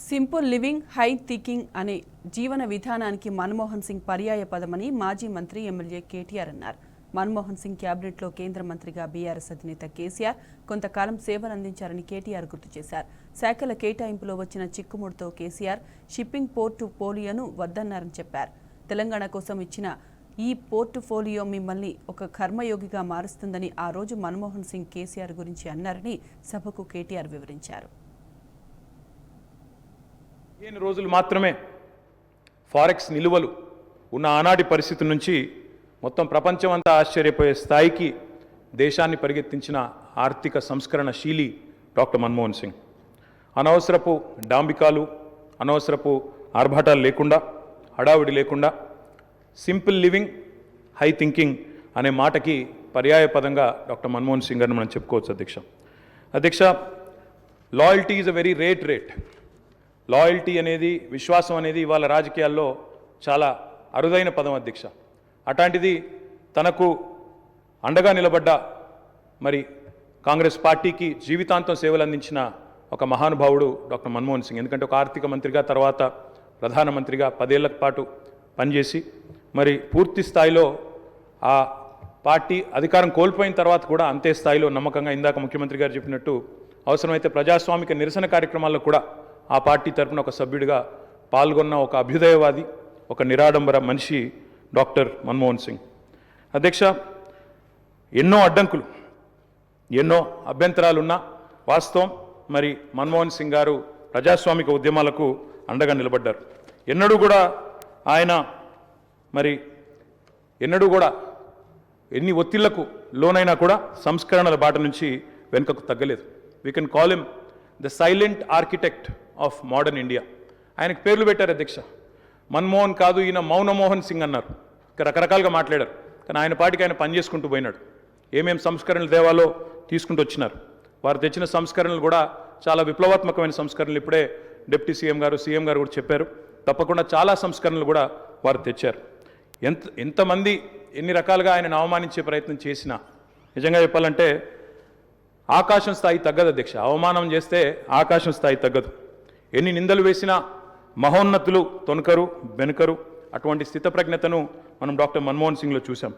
Simple living high thinking అనే జీవన విధానానికి మన్మోహన్ సింగ్ పర్యాయ పదమని మాజీ మంత్రి ఎమ్మెల్యే కేటీఆర్ అన్నారు. మన్మోహన్ సింగ్ క్యాబినెట్లో కేంద్ర మంత్రిగా బీఆర్ఎస్ అధినేత కేసీఆర్ కొంతకాలం సేవలందించారని కేటీఆర్ గుర్తు చేశారు. శాఖల కేటాయింపులో వచ్చిన చిక్కుముడితో కేసీఆర్ షిప్పింగ్ పోర్టు పోలియోను వద్దన్నారని చెప్పారు. తెలంగాణ కోసం ఇచ్చిన ఈ పోర్టుఫోలియో మిమ్మల్ని ఒక కర్మయోగిగా మారుస్తుందని ఆ రోజు మన్మోహన్ సింగ్ కేసీఆర్ గురించి అన్నారని సభకు కేటీఆర్ వివరించారు. 15 రోజులు మాత్రమే ఫారెక్స్ నిలువలు ఉన్న ఆనాటి పరిస్థితి నుంచి మొత్తం ప్రపంచమంతా ఆశ్చర్యపోయే స్థాయికి దేశాన్ని పరిగెత్తించిన ఆర్థిక సంస్కరణశీలి డాక్టర్ మన్మోహన్ సింగ్. అనవసరపు డాంబికాలు, అనవసరపు ఆర్భాటాలు లేకుండా, హడావిడి లేకుండా సింపుల్ లివింగ్ హై థింకింగ్ అనే మాటకి పర్యాయ పదంగా డాక్టర్ మన్మోహన్ సింగ్ అని మనం చెప్పుకోవచ్చు. అధ్యక్ష, loyalty is a very rate. Loyalty అనేది, విశ్వాసం అనేది ఇవాళ రాజకీయాల్లో చాలా అరుదైన పదం అధ్యక్ష. అట్లాంటిది తనకు అండగా నిలబడ్డ మరి కాంగ్రెస్ పార్టీకి జీవితాంతం సేవలు అందించిన ఒక మహానుభావుడు డాక్టర్ మన్మోహన్ సింగ్. ఎందుకంటే ఒక ఆర్థిక మంత్రిగా, తర్వాత ప్రధానమంత్రిగా 10 ఏళ్ల పాటు పనిచేసి మరి పూర్తి స్థాయిలో ఆ పార్టీ అధికారం కోల్పోయిన తర్వాత కూడా అంతే స్థాయిలో నమ్మకంగా, ఇందాక ముఖ్యమంత్రి గారు చెప్పినట్టు అవసరమైతే ప్రజాస్వామిక నిరసన కార్యక్రమాల్లో కూడా ఆ పార్టీ తరఫున ఒక సభ్యుడిగా పాల్గొన్న ఒక అభ్యుదయవాది, ఒక నిరాడంబర మనిషి డాక్టర్ మన్మోహన్ సింగ్. అధ్యక్ష, ఎన్నో అడ్డంకులు, ఎన్నో అభ్యంతరాలున్నా వాస్తవం మరి మన్మోహన్ సింగ్ గారు ప్రజాస్వామిక ఉద్యమాలకు అండగా నిలబడ్డారు. ఎన్నడూ కూడా ఆయన మరి ఎన్ని ఒత్తిళ్లకు లోనైనా కూడా సంస్కరణల బాట నుంచి వెనుకకు తగ్గలేదు. We can call him the silent architect of modern India. ఆయనకు పేర్లు పెట్టారు అధ్యక్ష. మన్మోహన్ కాదు, ఈయన మౌనమోహన్ సింగ్ అన్నారు. రకరకాలుగా మాట్లాడారు. కానీ ఆయన పాటికి ఆయన పనిచేసుకుంటూ పోయినాడు. ఏమేం సంస్కరణలు దేవాలో తీసుకుంటూ వచ్చినారు. వారు తెచ్చిన సంస్కరణలు కూడా చాలా విప్లవాత్మకమైన సంస్కరణలు. ఇప్పుడే డిప్యూటీ సీఎం గారు కూడా చెప్పారు. తప్పకుండా చాలా సంస్కరణలు కూడా వారు తెచ్చారు. ఎంతమంది ఎన్ని రకాలుగా ఆయనను అవమానించే ప్రయత్నం చేసినా నిజంగా చెప్పాలంటే ఆకాశం స్థాయి తగ్గదు అధ్యక్ష. అవమానం చేస్తే ఆకాశం స్థాయి తగ్గదు. ఎన్ని నిందలు వేసినా మహోన్నతులు తొనకరు, బెనకరు. అటువంటి స్థితప్రజ్ఞతను మనం డాక్టర్ మన్మోహన్ సింగ్లో చూసాం.